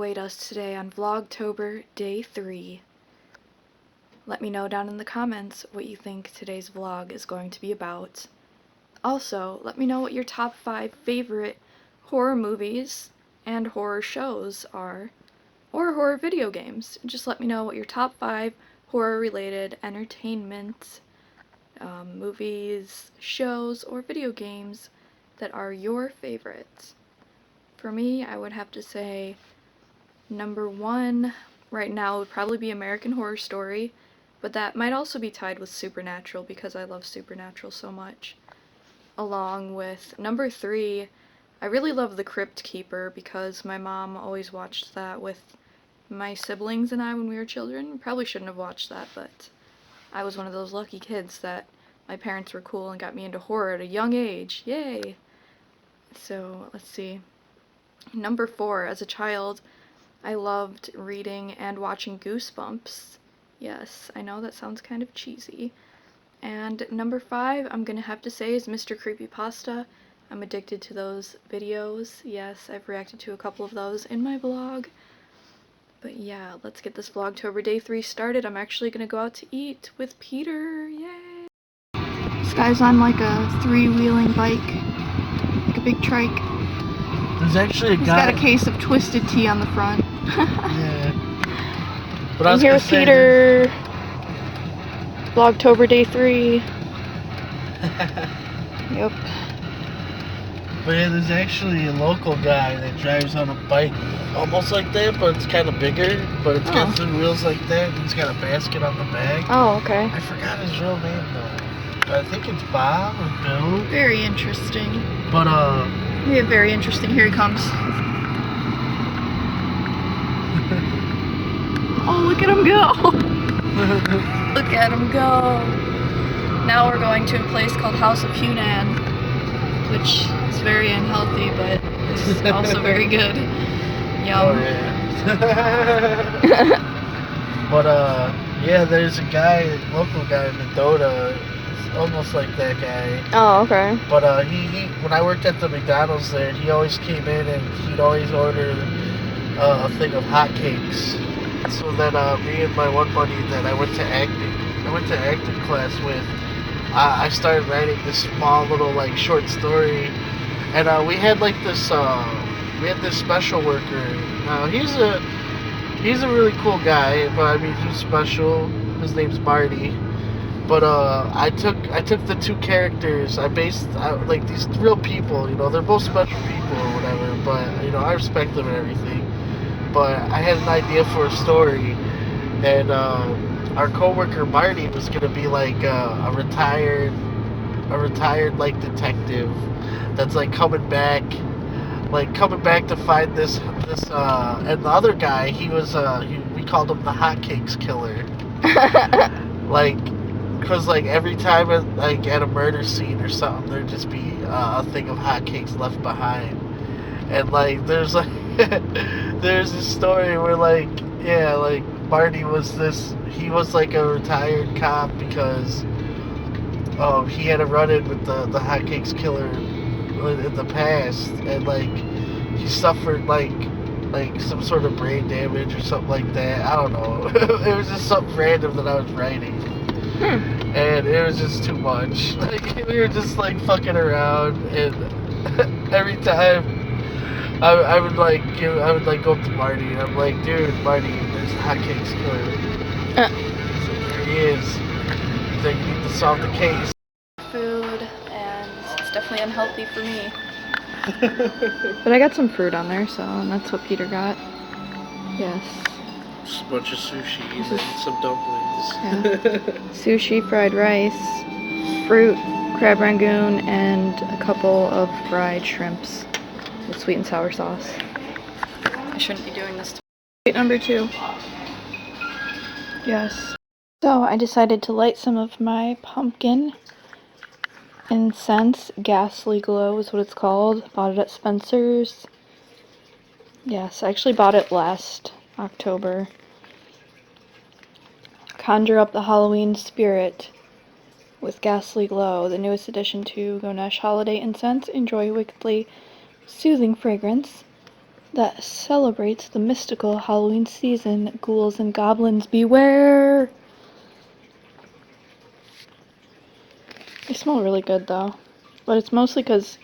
await us today on Vlogtober Day 3. Let me know down in the comments what you think today's vlog is going to be about. Also, let me know what your top 5 favorite horror movies and horror shows are, or horror video games. Just let me know what your top 5 horror-related entertainment movies, shows, or video games that are your favorites. For me, I would have to say number 1 right now would probably be American Horror Story, but that might also be tied with Supernatural because I love Supernatural so much. Along with number 3, I really love The Crypt Keeper because my mom always watched that with my siblings and I when we were children. Probably shouldn't have watched that, but I was one of those lucky kids that my parents were cool and got me into horror at a young age. Yay! So, let's see. Number 4, as a child, I loved reading and watching Goosebumps. Yes, I know that sounds kind of cheesy. And number 5, I'm gonna have to say, is Mr. Creepypasta. I'm addicted to those videos. Yes, I've reacted to a couple of those in my vlog. But yeah, let's get this Vlogtober Day 3 started. I'm actually gonna go out to eat with Peter. Yay! This guy's on like a 3-wheeling bike, like a big trike. There's actually a guy. He's got a case of Twisted Tea on the front. Yeah. But I'm here with Peter. Vlogtober Day 3. Yep. But yeah, there's actually a local guy that drives on a bike almost like that, but it's kind of bigger. But it's got 3 wheels like that, and he's got a basket on the back. Oh, okay. I forgot his real name though. I think it's Bob or Bill. Very interesting. But yeah, very interesting. Here he comes. Oh, look at him go! Look at him go! Now we're going to a place called House of Hunan, which is very unhealthy, but it's also very good. Yum. Oh, yeah. But yeah, there's a guy, local guy in Mendota, almost like that guy. Oh, okay. But he when I worked at the McDonald's there, he always came in and he'd always order a thing of hotcakes. So then me and my one buddy that I went to acting class with, I started writing this small little like short story, and we had like this special worker. He's a really cool guy, but I mean he's special. His name's Marty. But I took the 2 characters. I based like these real people. You know, they're both special people or whatever. But you know, I respect them and everything. But I had an idea for a story, and our coworker Marty was gonna be like a retired like detective that's like coming back to find this and the other guy, he was we called him the hotcakes killer. Like, cause like every time at a murder scene or something, there'd just be a thing of hotcakes left behind, and like there's this story where like Marty was he was like a retired cop because he had a run-in with the hotcakes killer in the past, and like he suffered like some sort of brain damage or something like that. I don't know. It was just something random that I was writing. And it was just too much. Like we were just like fucking around, and every time I would go up to Marty and I'm like, dude, Marty, there's a hotcakes killer. He's like, there he is. He's like, you need to solve the case. Food, and it's definitely unhealthy for me. But I got some fruit on there, so that's what Peter got. Yes. Just a bunch of sushi and some dumplings. Yeah. Sushi, fried rice, fruit, crab rangoon, and a couple of fried shrimps with sweet and sour sauce. I shouldn't be doing this. Number 2. Yes. So I decided to light some of my pumpkin incense. Ghastly Glow is what it's called. Bought it at Spencer's. Yes, I actually bought it last October. Conjure up the Halloween spirit with Ghastly Glow, the newest addition to Ganesh Holiday Incense. Enjoy wickedly soothing fragrance that celebrates the mystical Halloween season. Ghouls and goblins beware! They smell really good though, but it's mostly because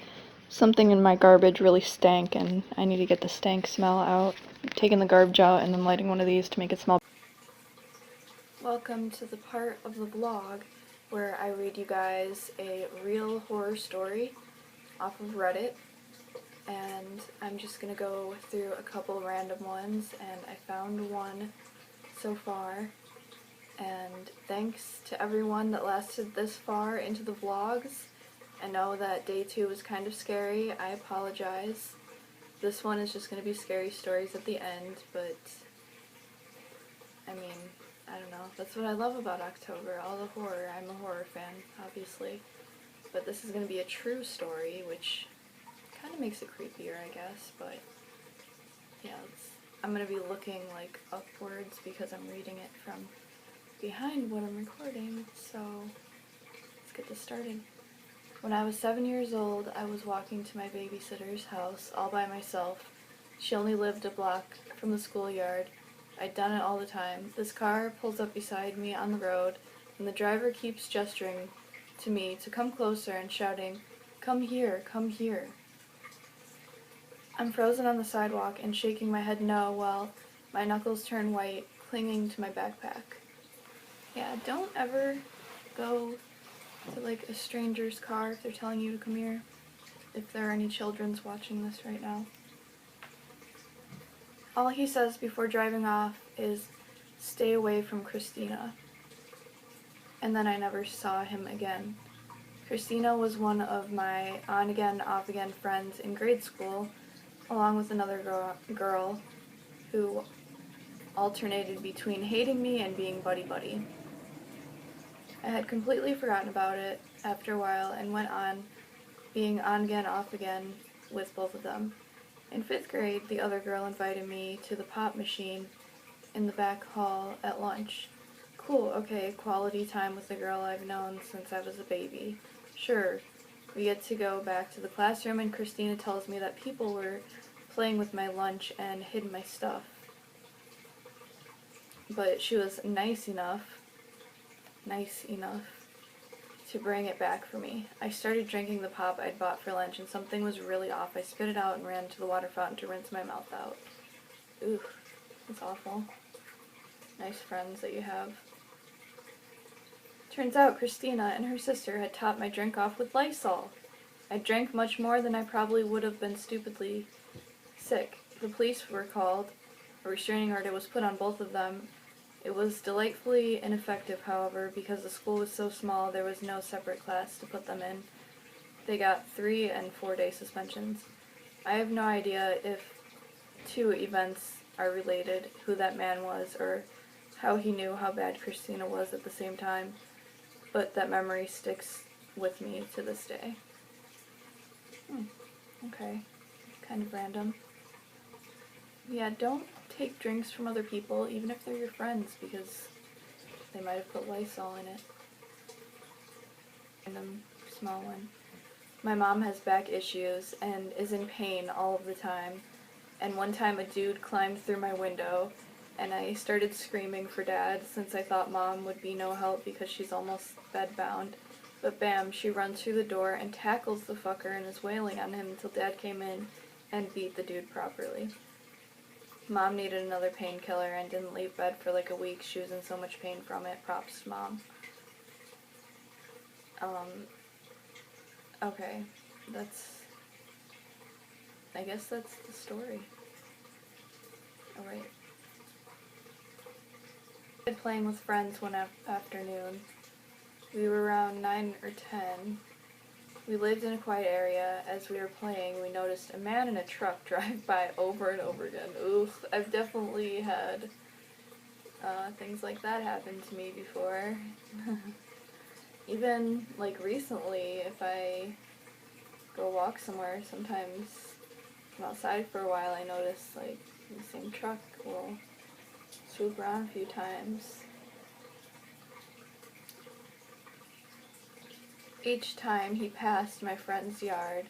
something in my garbage really stank and I need to get the stank smell out. I'm taking the garbage out and then lighting one of these to make it smell. Welcome to the part of the vlog where I read you guys a real horror story off of Reddit, and I'm just gonna go through a couple random ones, and I found one so far, and thanks to everyone that lasted this far into the vlogs. I know that day 2 was kind of scary. I apologize. This one is just going to be scary stories at the end, but I mean, I don't know. That's what I love about October, all the horror. I'm a horror fan, obviously. But this is going to be a true story, which kind of makes it creepier, I guess, but yeah, I'm going to be looking like upwards because I'm reading it from behind what I'm recording, so let's get this started. When I was 7 years old, I was walking to my babysitter's house all by myself. She only lived a block from the schoolyard. I'd done it all the time. This car pulls up beside me on the road, and the driver keeps gesturing to me to come closer and shouting, "Come here, come here." I'm frozen on the sidewalk and shaking my head no while my knuckles turn white, clinging to my backpack. Yeah, don't ever go to like a stranger's car if they're telling you to come here, if there are any children's watching this right now. All he says before driving off is, "Stay away from Christina." And then I never saw him again. Christina was one of my on-again, off-again friends in grade school, along with another girl who alternated between hating me and being buddy-buddy. I had completely forgotten about it after a while and went on being on-again, off-again with both of them. In 5th grade, the other girl invited me to the pop machine in the back hall at lunch. Cool, okay, quality time with the girl I've known since I was a baby. Sure, we get to go back to the classroom and Christina tells me that people were playing with my lunch and hid my stuff. But she was nice enough to bring it back for me. I started drinking the pop I'd bought for lunch and something was really off. I spit it out and ran to the water fountain to rinse my mouth out. Ooh, that's awful. Nice friends that you have. Turns out Christina and her sister had topped my drink off with Lysol. I drank much more than I probably would have been stupidly sick. The police were called. A restraining order was put on both of them. It was delightfully ineffective, however, because the school was so small there was no separate class to put them in. They got 3 and 4-day suspensions. I have no idea if 2 events are related, who that man was, or how he knew how bad Christina was at the same time, but that memory sticks with me to this day. Okay, kind of random. Yeah, don't take drinks from other people, even if they're your friends, because they might have put Lysol in it. Random small one. My mom has back issues and is in pain all of the time, and one time a dude climbed through my window, and I started screaming for Dad since I thought Mom would be no help because she's almost bedbound. But bam, she runs through the door and tackles the fucker and is wailing on him until Dad came in and beat the dude properly. Mom needed another painkiller and didn't leave bed for like a week. She was in so much pain from it. Props to Mom. Okay, I guess that's the story. Alright. I was playing with friends one afternoon. We were around 9 or 10. We lived in a quiet area. As we were playing, we noticed a man in a truck drive by over and over again. Oof, I've definitely had things like that happen to me before. Even, like, recently, if I go walk somewhere, sometimes I'm outside for a while, I notice, like, the same truck will swoop around a few times. Each time he passed my friend's yard,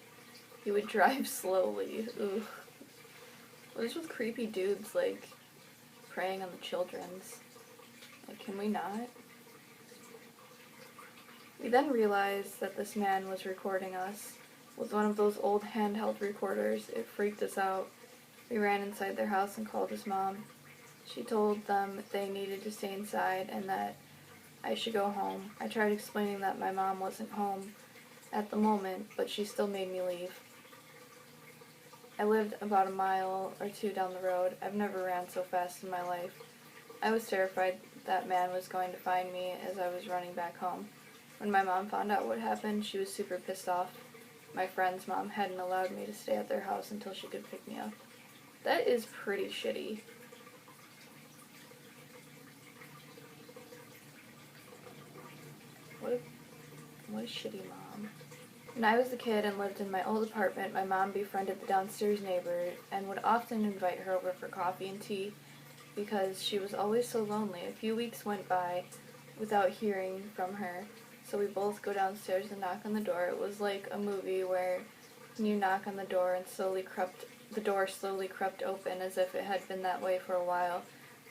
he would drive slowly. Ooh. What is with creepy dudes, like, preying on the children's? Like, can we not? We then realized that this man was recording us with one of those old handheld recorders. It freaked us out. We ran inside their house and called his mom. She told them they needed to stay inside and that I should go home. I tried explaining that my mom wasn't home at the moment, but she still made me leave. I lived about a mile or two down the road. I've never ran so fast in my life. I was terrified that man was going to find me as I was running back home. When my mom found out what happened, she was super pissed off. My friend's mom hadn't allowed me to stay at their house until she could pick me up. That is pretty shitty. What a shitty mom. When I was a kid and lived in my old apartment, my mom befriended the downstairs neighbor and would often invite her over for coffee and tea because she was always so lonely. A few weeks went by without hearing from her, so we both go downstairs and knock on the door. It was like a movie where you knock on the door and the door slowly crept open as if it had been that way for a while.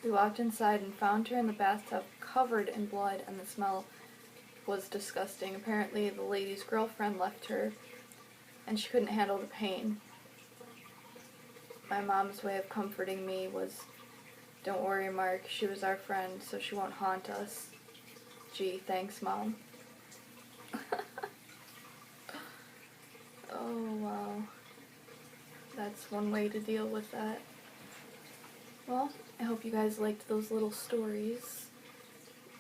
We walked inside and found her in the bathtub covered in blood, and the smell was disgusting. Apparently the lady's girlfriend left her and she couldn't handle the pain. My mom's way of comforting me was, "Don't worry, Mark, she was our friend, so she won't haunt us." Gee, thanks, Mom. Oh, wow. That's one way to deal with that. Well, I hope you guys liked those little stories.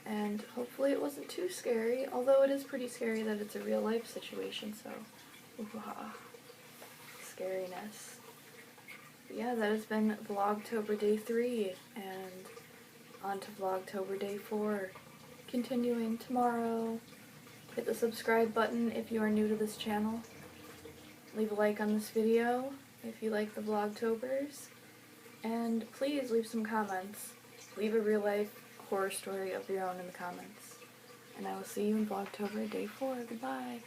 And hopefully it wasn't too scary, although it is pretty scary that it's a real life situation, so ooh-ha, scariness. But yeah, that has been Vlogtober Day 3, and on to Vlogtober Day 4, continuing tomorrow. Hit the subscribe button if you are new to this channel. Leave a like on this video if you like the Vlogtobers, and please leave some comments. Leave a real life horror story of your own in the comments. And I will see you in Vlogtober Day 4. Goodbye.